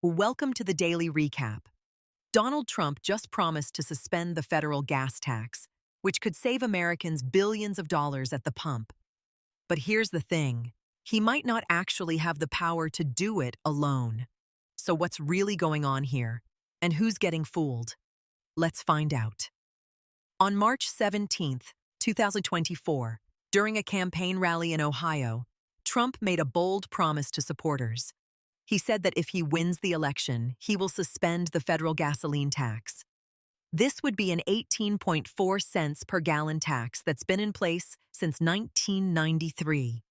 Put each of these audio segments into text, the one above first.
Welcome to the Daily Recap. Donald Trump just promised to suspend the federal gas tax, which could save Americans billions of dollars at the pump. But here's the thing, he might not actually have the power to do it alone. So what's really going on here? And who's getting fooled? Let's find out. On March 17th, 2024, during a campaign rally in Ohio, Trump made a bold promise to supporters. He said that if he wins the election, he will suspend the federal gasoline tax. This would be an 18.4 cents per gallon tax that's been in place since 1993.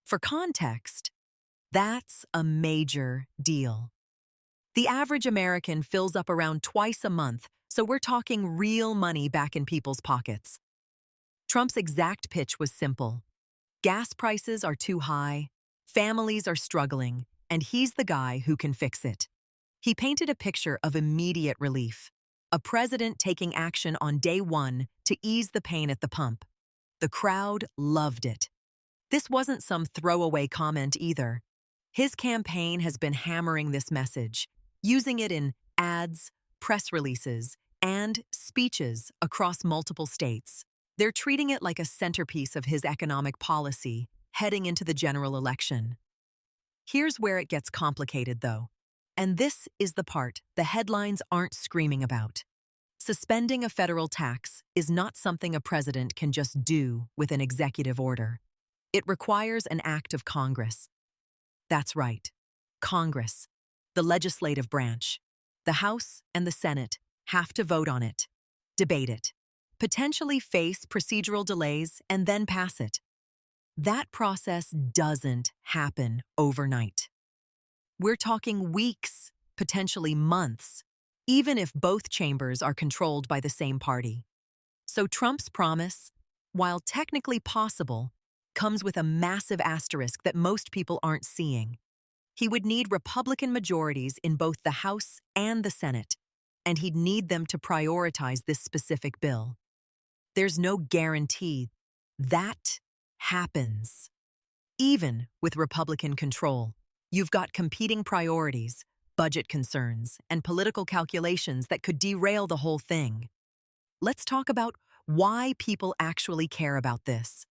For context, that's a major deal. The average American fills up around twice a month, so we're talking real money back in people's pockets. Trump's exact pitch was simple. Gas prices are too high, families are struggling, and he's the guy who can fix it. He painted a picture of immediate relief, a president taking action on day one to ease the pain at the pump. The crowd loved it. This wasn't some throwaway comment either. His campaign has been hammering this message, using it in ads, press releases, and speeches across multiple states. They're treating it like a centerpiece of his economic policy heading into the general election. Here's where it gets complicated, though. And this is the part the headlines aren't screaming about. Suspending a federal tax is not something a president can just do with an executive order. It requires an act of Congress. That's right, Congress, the legislative branch. The House and the Senate have to vote on it, debate it, potentially face procedural delays, and then pass it. That process doesn't happen overnight. We're talking weeks, potentially months, even if both chambers are controlled by the same party. So Trump's promise, while technically possible, comes with a massive asterisk that most people aren't seeing. He would need Republican majorities in both the House and the Senate, and he'd need them to prioritize this specific bill. There's no guarantee that happens. Even with Republican control, you've got competing priorities, budget concerns, and political calculations that could derail the whole thing. Let's talk about why people actually care about this.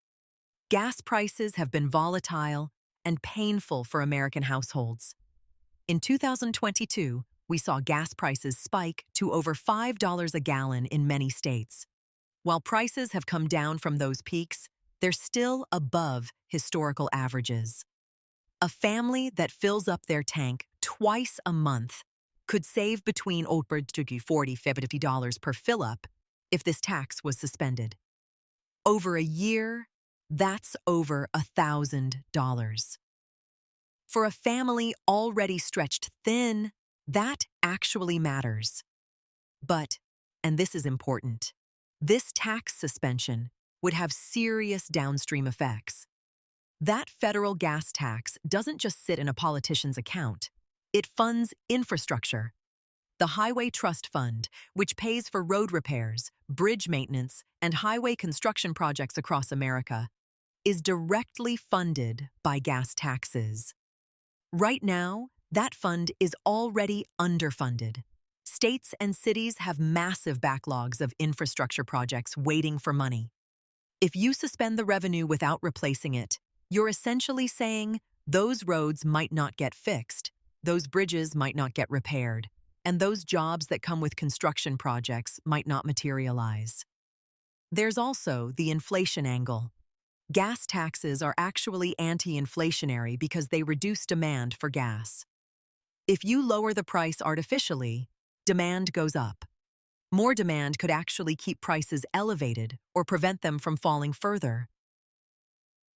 Gas prices have been volatile and painful for American households. In 2022, we saw gas prices spike to over $5 a gallon in many states. While prices have come down from those peaks, they're still above historical averages. A family that fills up their tank twice a month could save between $40 to $50 per fill-up if this tax was suspended. Over a year, that's over $1,000. For a family already stretched thin, that actually matters. But, and this is important, this tax suspension would have serious downstream effects. That federal gas tax doesn't just sit in a politician's account. It funds infrastructure. The Highway Trust Fund, which pays for road repairs, bridge maintenance, and highway construction projects across America, is directly funded by gas taxes. Right now, that fund is already underfunded. States and cities have massive backlogs of infrastructure projects waiting for money. If you suspend the revenue without replacing it, you're essentially saying those roads might not get fixed, those bridges might not get repaired, and those jobs that come with construction projects might not materialize. There's also the inflation angle. Gas taxes are actually anti-inflationary because they reduce demand for gas. If you lower the price artificially, demand goes up. More demand could actually keep prices elevated or prevent them from falling further.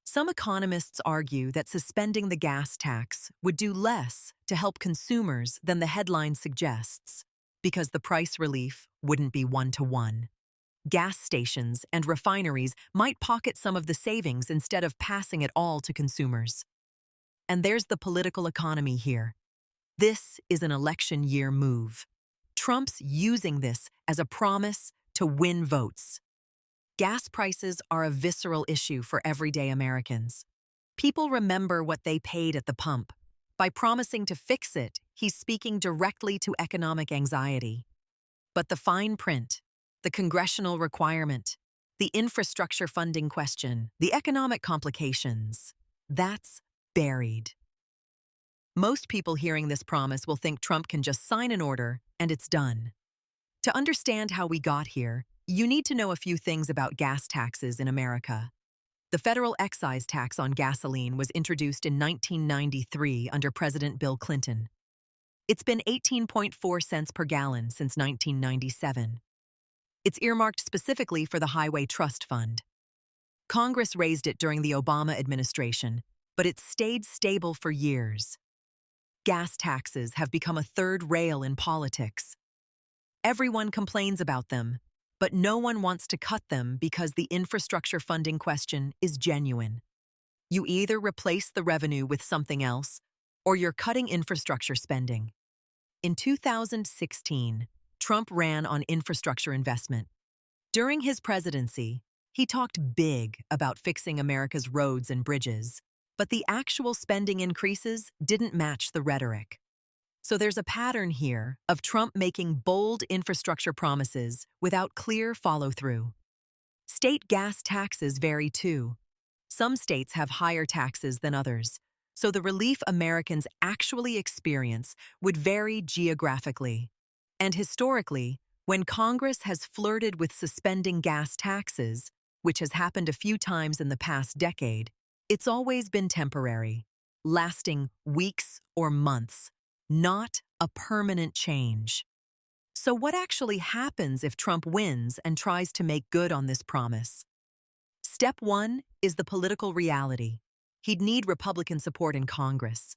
Some economists argue that suspending the gas tax would do less to help consumers than the headline suggests, because the price relief wouldn't be one-to-one. Gas stations and refineries might pocket some of the savings instead of passing it all to consumers. And there's the political economy here. This is an election year move. Trump's using this as a promise to win votes. Gas prices are a visceral issue for everyday Americans. People remember what they paid at the pump. By promising to fix it, he's speaking directly to economic anxiety. But the fine print, the congressional requirement, the infrastructure funding question, the economic complications, that's buried. Most people hearing this promise will think Trump can just sign an order and it's done. To understand how we got here, you need to know a few things about gas taxes in America. The federal excise tax on gasoline was introduced in 1993 under President Bill Clinton. It's been 18.4 cents per gallon since 1997. It's earmarked specifically for the Highway Trust Fund. Congress raised it during the Obama administration, but it's stayed stable for years. Gas taxes have become a third rail in politics. Everyone complains about them, but no one wants to cut them because the infrastructure funding question is genuine. You either replace the revenue with something else, or you're cutting infrastructure spending. In 2016, Trump ran on infrastructure investment. During his presidency, he talked big about fixing America's roads and bridges, but the actual spending increases didn't match the rhetoric. So there's a pattern here of Trump making bold infrastructure promises without clear follow-through. State gas taxes vary too. Some states have higher taxes than others, so the relief Americans actually experience would vary geographically. And historically, when Congress has flirted with suspending gas taxes, which has happened a few times in the past decade, it's always been temporary, lasting weeks or months, not a permanent change. So what actually happens if Trump wins and tries to make good on this promise? Step one is the political reality. He'd need Republican support in Congress.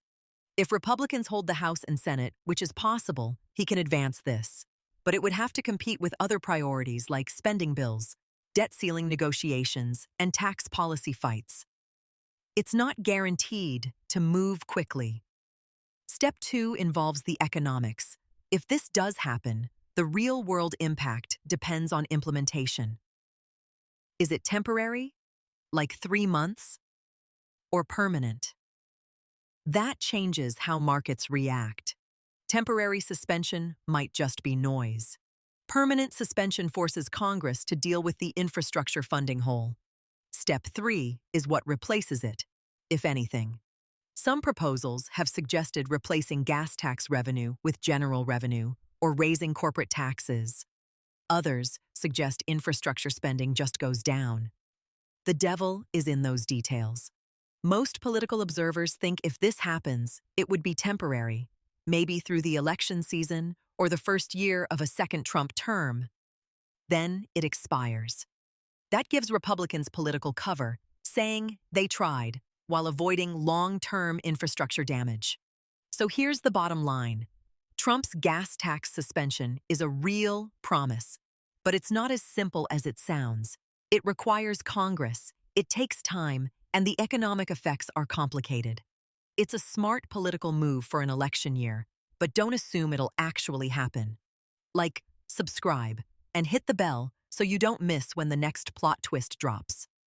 If Republicans hold the House and Senate, which is possible, he can advance this. But it would have to compete with other priorities like spending bills, debt ceiling negotiations, and tax policy fights. It's not guaranteed to move quickly. Step two involves the economics. If this does happen, the real-world impact depends on implementation. Is it temporary, like 3 months, or permanent? That changes how markets react. Temporary suspension might just be noise. Permanent suspension forces Congress to deal with the infrastructure funding hole. Step three is what replaces it, if anything. Some proposals have suggested replacing gas tax revenue with general revenue or raising corporate taxes. Others suggest infrastructure spending just goes down. The devil is in those details. Most political observers think if this happens, it would be temporary, maybe through the election season or the first year of a second Trump term. Then it expires. That gives Republicans political cover, saying they tried, while avoiding long-term infrastructure damage. So here's the bottom line. Trump's gas tax suspension is a real promise, but it's not as simple as it sounds. It requires Congress, it takes time, and the economic effects are complicated. It's a smart political move for an election year, but don't assume it'll actually happen. Like, subscribe, and hit the bell so you don't miss when the next plot twist drops.